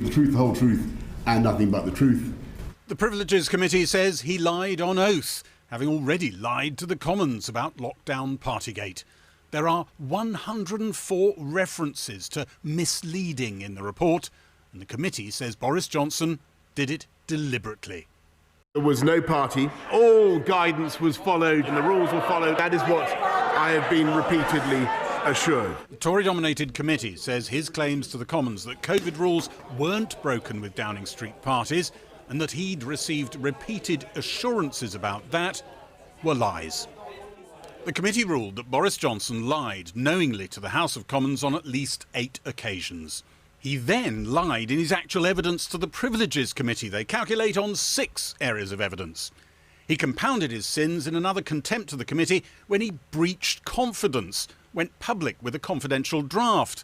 The truth, the whole truth, and nothing but the truth. The Privileges Committee says he lied on oath, having already lied to the Commons about lockdown Partygate. There are 104 references to misleading in the report, and the committee says Boris Johnson did it deliberately. There was no party. All guidance was followed and the rules were followed. That is what I have been repeatedly assured. The Tory-dominated committee says his claims to the Commons that COVID rules weren't broken with Downing Street parties and that he'd received repeated assurances about that were lies. The committee ruled that Boris Johnson lied knowingly to the House of Commons on at least 8 occasions. He then lied in his actual evidence to the Privileges Committee. They calculate on 6 areas of evidence. He compounded his sins in another contempt to the committee when he breached confidence, went public with a confidential draft.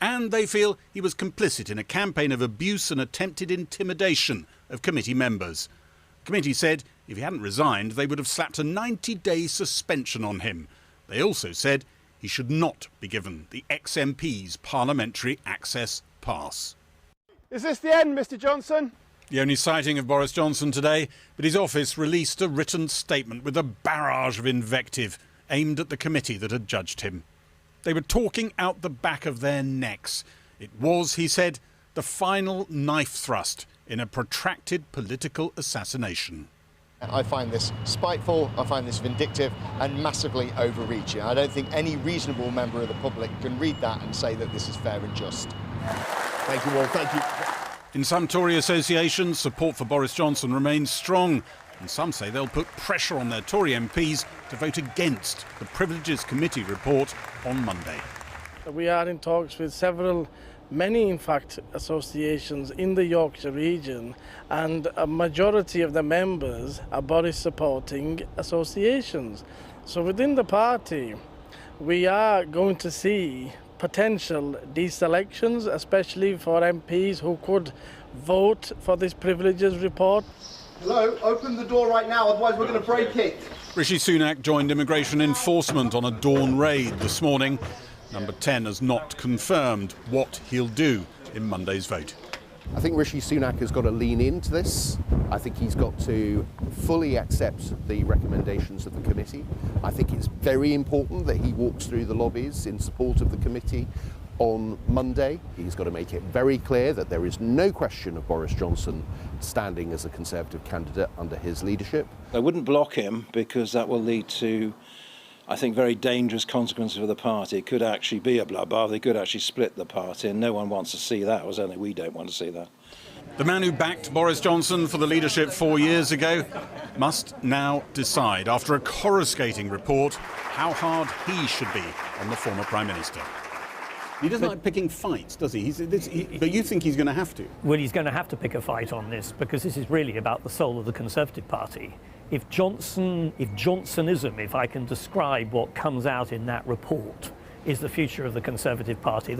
And they feel he was complicit in a campaign of abuse and attempted intimidation of committee members. The committee said if he hadn't resigned, they would have slapped a 90-day suspension on him. They also said he should not be given the ex-MP's parliamentary access pass. Is this the end, Mr Johnson? The only sighting of Boris Johnson today, but his office released a written statement with a barrage of invective aimed at the committee that had judged him. They were talking out the back of their necks. It was, he said, the final knife thrust in a protracted political assassination. I find this spiteful, I find this vindictive and massively overreaching. I don't think any reasonable member of the public can read that and say that this is fair and just. Thank you all, thank you. In some Tory associations, support for Boris Johnson remains strong, and some say they'll put pressure on their Tory MPs to vote against the Privileges Committee report on Monday. We are in talks with many in fact associations in the Yorkshire region, and a majority of the members are Boris supporting associations. So within the party we are going to see potential deselections, especially for MPs who could vote for this Privileges report. Hello, open the door right now, otherwise we're going to break it. Rishi Sunak joined immigration enforcement on a dawn raid this morning. Number 10 has not confirmed what he'll do in Monday's vote. I think Rishi Sunak has got to lean into this. I think he's got to fully accept the recommendations of the committee. I think it's very important that he walks through the lobbies in support of the committee on Monday. He's got to make it very clear that there is no question of Boris Johnson standing as a Conservative candidate under his leadership. I wouldn't block him because that will lead to, I think, very dangerous consequences for the party. It could actually be a bloodbath. They could actually split the party, and no one wants to see that, or certainly we don't want to see that. The man who backed Boris Johnson for the leadership 4 years ago must now decide, after a coruscating report, how hard he should be on the former Prime Minister. He doesn't like picking fights, does he? But you think he's going to have to? Well, he's going to have to pick a fight on this, because this is really about the soul of the Conservative Party. If Johnsonism, if I can describe what comes out in that report, is the future of the Conservative Party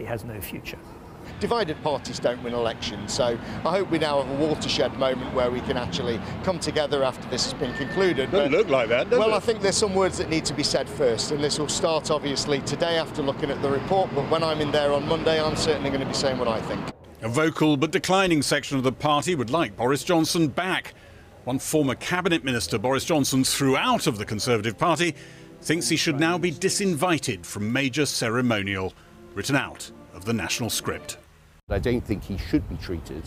has no future. Divided parties don't win elections, so I hope we now have a watershed moment where we can actually come together after this has been concluded. Doesn't look like that, does it? Well, I think there's some words that need to be said first, and this will start obviously today after looking at the report, but when I'm in there on Monday, I'm certainly going to be saying what I think. A vocal but declining section of the party would like Boris Johnson back. One former cabinet minister Boris Johnson threw out of the Conservative Party thinks he should now be disinvited from major ceremonial, written out of the national script. I don't think he should be treated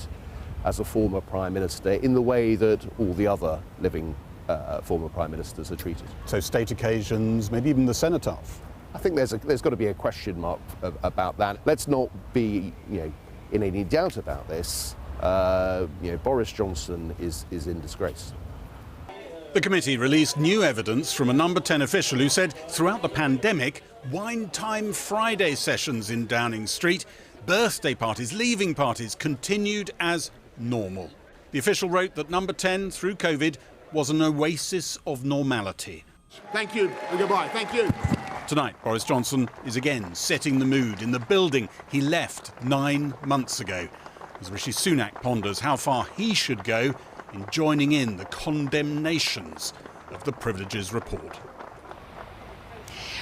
as a former Prime Minister in the way that all the other living former Prime Ministers are treated. So state occasions, maybe even the cenotaph? I think there's got to be a question mark about that. Let's not be in any doubt about this. Boris Johnson is in disgrace. The committee released new evidence from a number 10 official who said throughout the pandemic, Wine Time Friday sessions in Downing Street, birthday parties, leaving parties continued as normal. The official wrote that number 10, through COVID, was an oasis of normality. Thank you and goodbye. Thank you. Tonight, Boris Johnson is again setting the mood in the building he left 9 months ago, as Rishi Sunak ponders how far he should go in joining in the condemnations of the Privileges report.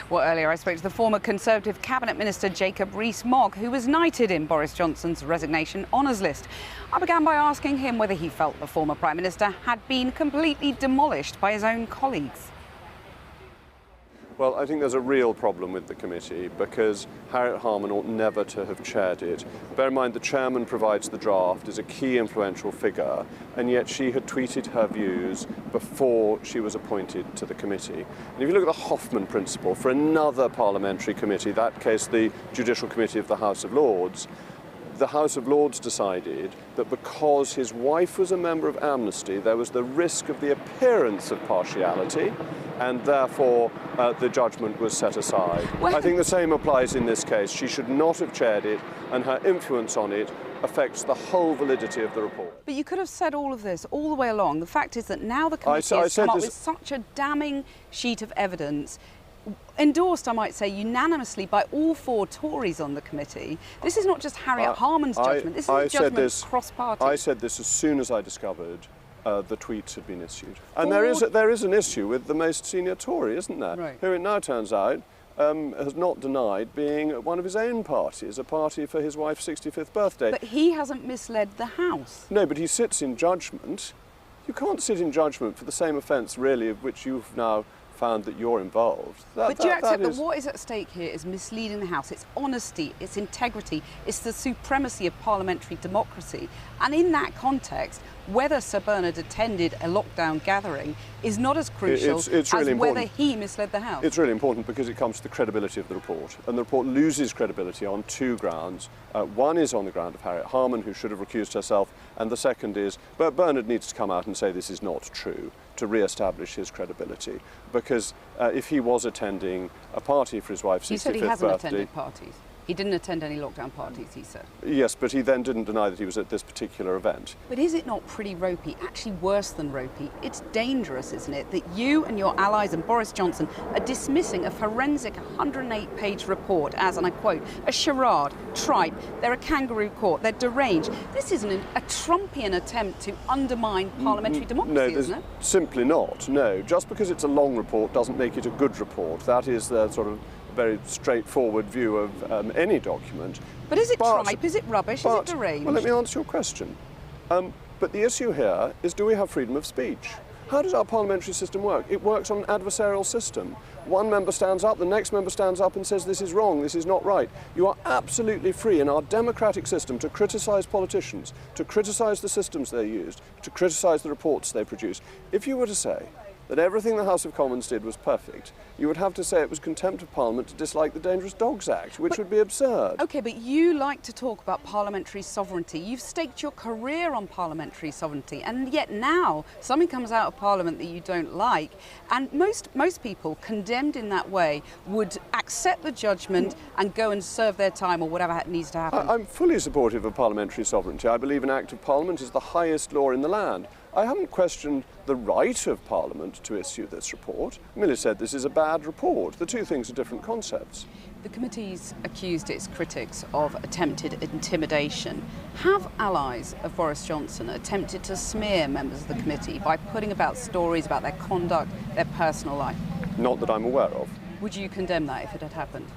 Well, earlier I spoke to the former Conservative Cabinet Minister Jacob Rees-Mogg, who was knighted in Boris Johnson's resignation honours list. I began by asking him whether he felt the former Prime Minister had been completely demolished by his own colleagues. Well, I think there's a real problem with the committee because Harriet Harman ought never to have chaired it. Bear in mind the chairman provides the draft, is a key influential figure, and yet she had tweeted her views before she was appointed to the committee. And if you look at the Hoffman principle for another parliamentary committee, that case the Judicial Committee of the House of Lords, the House of Lords decided that because his wife was a member of Amnesty, there was the risk of the appearance of partiality, and therefore the judgment was set aside. Well, I think the same applies in this case. She should not have chaired it, and her influence on it affects the whole validity of the report. But you could have said all of this all the way along. The fact is that now the committee has come up with such a damning sheet of evidence, endorsed, I might say, unanimously by all 4 Tories on the committee. This is not just Harriet Harman's judgment, this is a judgment cross-party. I said this as soon as I discovered the tweets had been issued. And there is an issue with the most senior Tory, isn't there? Right. Who it now turns out has not denied being one of his own parties, a party for his wife's 65th birthday. But he hasn't misled the House. No, but he sits in judgment. You can't sit in judgment for the same offence, really, of which you've now found that you're involved. But do you accept that what is at stake here is misleading the House? It's honesty, it's integrity, it's the supremacy of parliamentary democracy. And in that context, whether Sir Bernard attended a lockdown gathering is not as crucial it's really as important. whether he misled the House. It's really important because it comes to the credibility of the report. And the report loses credibility on 2 grounds. One is on the ground of Harriet Harman, who should have recused herself, and the second is Bernard needs to come out and say this is not true to re-establish his credibility. Because if he was attending a party for his wife's 65th birthday... He said he hasn't attended parties. He didn't attend any lockdown parties, he said. Yes, but he then didn't deny that he was at this particular event. But is it not pretty ropey, actually worse than ropey? It's dangerous, isn't it, that you and your allies and Boris Johnson are dismissing a forensic 108-page report as, and I quote, a charade, tripe, they're a kangaroo court, they're deranged. This isn't a Trumpian attempt to undermine parliamentary democracy, isn't it? Simply not, no. Just because it's a long report doesn't make it a good report. That is the sort of very straightforward view of any document. But is it tripe? Is it rubbish? Is it deranged? Well, let me answer your question. But the issue here is, do we have freedom of speech? How does our parliamentary system work? It works on an adversarial system. One member stands up, the next member stands up and says this is wrong, this is not right. You are absolutely free in our democratic system to criticise politicians, to criticise the systems they used, to criticise the reports they produce. If you were to say that everything the House of Commons did was perfect, you would have to say it was contempt of Parliament to dislike the Dangerous Dogs Act, which would be absurd. OK, but you like to talk about parliamentary sovereignty. You've staked your career on parliamentary sovereignty, and yet now something comes out of Parliament that you don't like, and most people condemned in that way would accept the judgment and go and serve their time or whatever needs to happen. I'm fully supportive of parliamentary sovereignty. I believe an Act of Parliament is the highest law in the land. I haven't questioned the right of Parliament to issue this report. I merely said this is a bad report. The 2 things are different concepts. The committee's accused its critics of attempted intimidation. Have allies of Boris Johnson attempted to smear members of the committee by putting about stories about their conduct, their personal life? Not that I'm aware of. Would you condemn that if it had happened?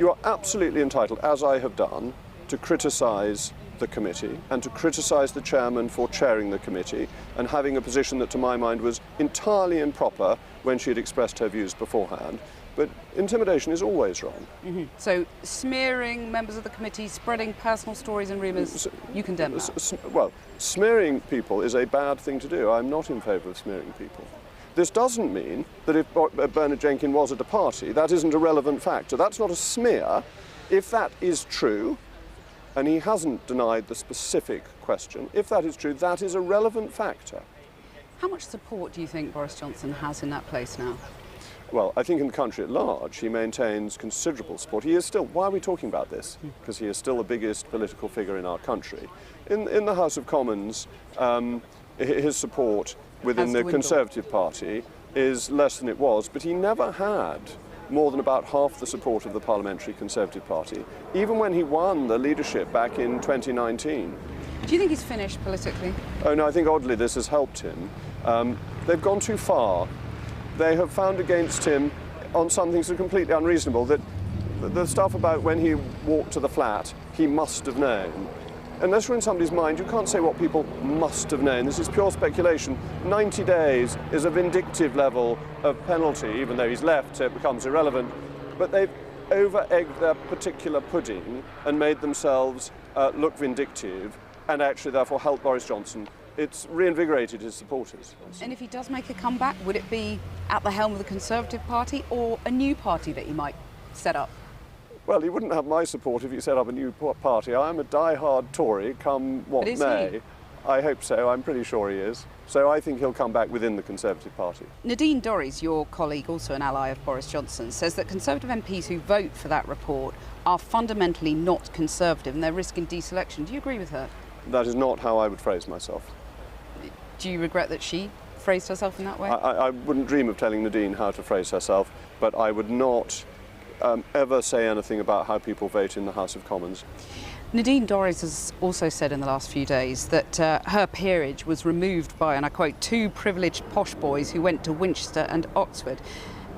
You are absolutely entitled, as I have done, to criticise the committee and to criticise the chairman for chairing the committee and having a position that to my mind was entirely improper when she had expressed her views beforehand. But intimidation is always wrong. Mm-hmm. So smearing members of the committee, spreading personal stories and rumours, you condemn that? Well, smearing people is a bad thing to do. I'm not in favour of smearing people. This doesn't mean that if Bernard Jenkins was at a party, that isn't a relevant factor. That's not a smear. If that is true, and he hasn't denied the specific question, if that is true, that is a relevant factor. How much support do you think Boris Johnson has in that place now? Well, I think in the country at large, he maintains considerable support. He is still, why are we talking about this? Because he is still the biggest political figure in our country. In the House of Commons, his support within the Conservative Party is less than it was, but he never had more than about half the support of the Parliamentary Conservative Party, even when he won the leadership back in 2019. Do you think he's finished politically? Oh no, I think oddly this has helped him. They've gone too far. They have found against him on some things that are completely unreasonable. That the stuff about when he walked to the flat, he must have known. Unless you're in somebody's mind, you can't say what people must have known. This is pure speculation. 90 days is a vindictive level of penalty, even though he's left, so it becomes irrelevant. But they've over-egged their particular pudding and made themselves look vindictive, and actually therefore help Boris Johnson. It's reinvigorated his supporters. And if he does make a comeback, would it be at the helm of the Conservative Party or a new party that he might set up? Well, he wouldn't have my support if he set up a new party. I'm a die-hard Tory, come what may. He? I hope so. I'm pretty sure he is. So I think he'll come back within the Conservative Party. Nadine Dorries, your colleague, also an ally of Boris Johnson, says that Conservative MPs who vote for that report are fundamentally not Conservative and they're risking deselection. Do you agree with her? That is not how I would phrase myself. Do you regret that she phrased herself in that way? I wouldn't dream of telling Nadine how to phrase herself, but I would not ever say anything about how people vote in the House of Commons. Nadine Dorries has also said in the last few days that her peerage was removed by, and I quote, 2 privileged posh boys who went to Winchester and Oxford.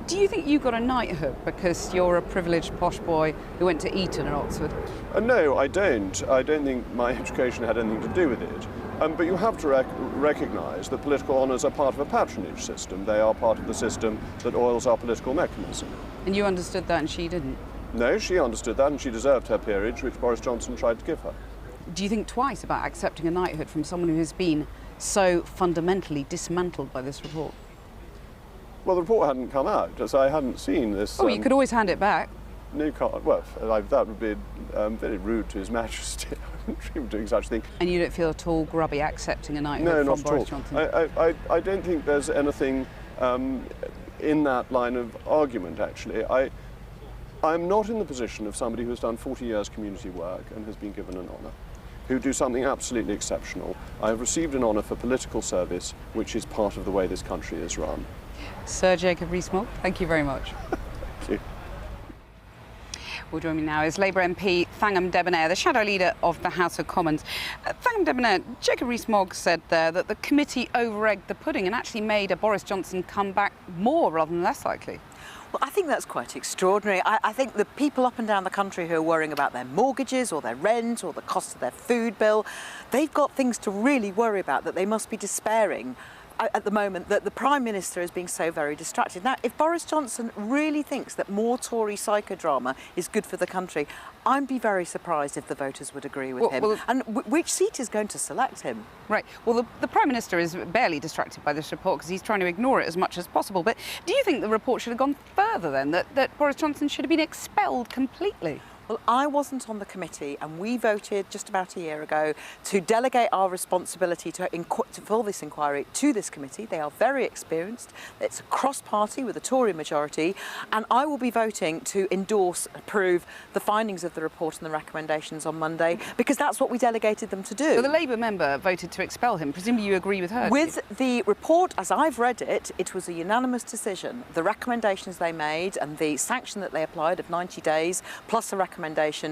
Do you think you got a knighthood because you're a privileged posh boy who went to Eton and Oxford? No, I don't. I don't think my education had anything to do with it. But you have to recognise that political honours are part of a patronage system. They are part of the system that oils our political mechanism. And you understood that and she didn't? No, she understood that and she deserved her peerage, which Boris Johnson tried to give her. Do you think twice about accepting a knighthood from someone who has been so fundamentally dismantled by this report? Well, the report hadn't come out, so I hadn't seen this. Oh, you could always hand it back. No, can't. Well, that would be very rude to His Majesty. I wouldn't dream of doing such a thing. And you don't feel at all grubby accepting a knighthood from Boris Johnson? I don't think there's anything in that line of argument, actually. I'm not in the position of somebody who has done 40 years community work and has been given an honour, who do something absolutely exceptional. I have received an honour for political service, which is part of the way this country is run. Sir Jacob Rees-Mogg, thank you very much. Thank you. Well, joining me now is Labour MP Thangam Debonair, the shadow leader of the House of Commons. Thangam Debonair, Jacob Rees-Mogg said there that the committee over-egged the pudding and actually made a Boris Johnson comeback more rather than less likely. Well, I think that's quite extraordinary. I think the people up and down the country who are worrying about their mortgages or their rent or the cost of their food bill, they've got things to really worry about that they must be despairing at the moment that the Prime Minister is being so very distracted. Now, if Boris Johnson really thinks that more Tory psychodrama is good for the country, I'd be very surprised if the voters would agree with him. And which seat is going to select him? Right. Well, the Prime Minister is barely distracted by this report because he's trying to ignore it as much as possible. But do you think the report should have gone further then, that Boris Johnson should have been expelled completely? Well, I wasn't on the committee and we voted just about a year ago to delegate our responsibility for this inquiry to this committee. They are very experienced. It's a cross-party with a Tory majority and I will be voting to approve the findings of the report and the recommendations on Monday because that's what we delegated them to do. So the Labour member voted to expel him. Presumably you agree with her? With the report, as I've read it, it was a unanimous decision. The recommendations they made and the sanction that they applied of 90 days plus a recommendation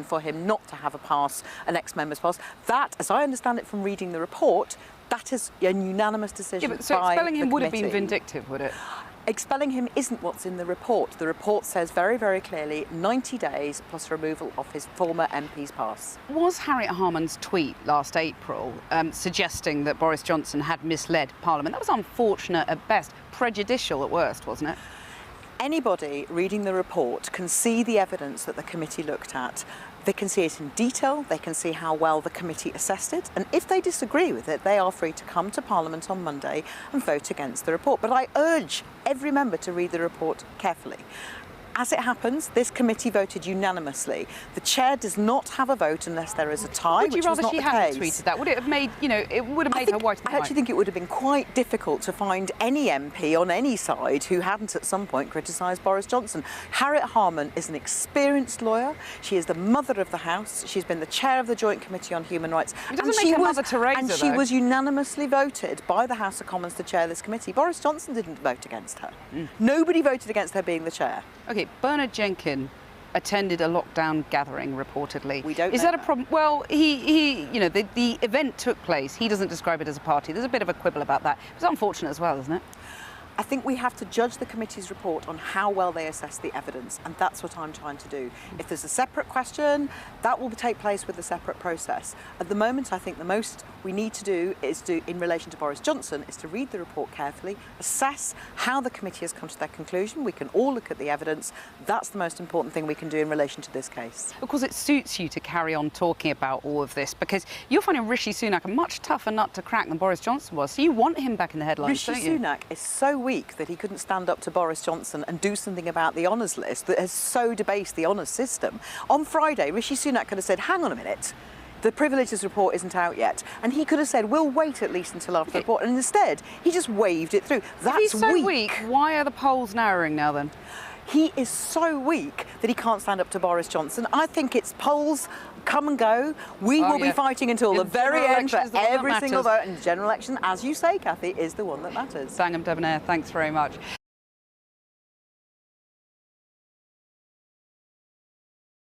for him not to have a pass, an ex-member's pass. That, as I understand it from reading the report, that is a unanimous decision by the committee. So expelling him would have been vindictive, would it? Expelling him isn't what's in the report. The report says very, very clearly 90 days plus removal of his former MP's pass. Was Harriet Harman's tweet last April suggesting that Boris Johnson had misled Parliament? That was unfortunate at best, prejudicial at worst, wasn't it? Anybody reading the report can see the evidence that the committee looked at. They can see it in detail, they can see how well the committee assessed it, and if they disagree with it, they are free to come to Parliament on Monday and vote against the report. But I urge every member to read the report carefully. As it happens, this committee voted unanimously. The chair does not have a vote unless there is a tie, which was not the case. Would you rather she hadn't tweeted that? Would it have made, it would have made her white and white? I actually think it would have been quite difficult to find any MP on any side who hadn't at some point criticised Boris Johnson. Harriet Harman is an experienced lawyer. She is the mother of the House. She's been the chair of the Joint Committee on Human Rights. It doesn't make her Mother Teresa, she was unanimously voted by the House of Commons to chair this committee. Boris Johnson didn't vote against her. Nobody voted against her being the chair. OK, Bernard Jenkins attended a lockdown gathering, reportedly. We don't Is know that a problem? Well, the event took place. He doesn't describe it as a party. There's a bit of a quibble about that. It's unfortunate as well, isn't it? I think we have to judge the committee's report on how well they assess the evidence, and that's what I'm trying to do. If there's a separate question, that will take place with a separate process. At the moment, I think the most we need to do is in relation to Boris Johnson, is to read the report carefully, assess how the committee has come to their conclusion. We can all look at the evidence. That's the most important thing we can do in relation to this case. Of course, it suits you to carry on talking about all of this because you're finding Rishi Sunak a much tougher nut to crack than Boris Johnson was. So you want him back in the headlines, don't you? Rishi Sunak is so weak that he couldn't stand up to Boris Johnson and do something about the honours list that has so debased the honours system. On Friday, Rishi Sunak could have said, hang on a minute, the privileges report isn't out yet. And he could have said, we'll wait at least until after the report. And instead, he just waved it through. That's if he's so weak, why are the polls narrowing now then? He is so weak that he can't stand up to Boris Johnson. I think it's polls come and go. We will be fighting until the very end for every single vote. And the general election, as you say, Kathy, is the one that matters. Sangham Debonair, thanks very much.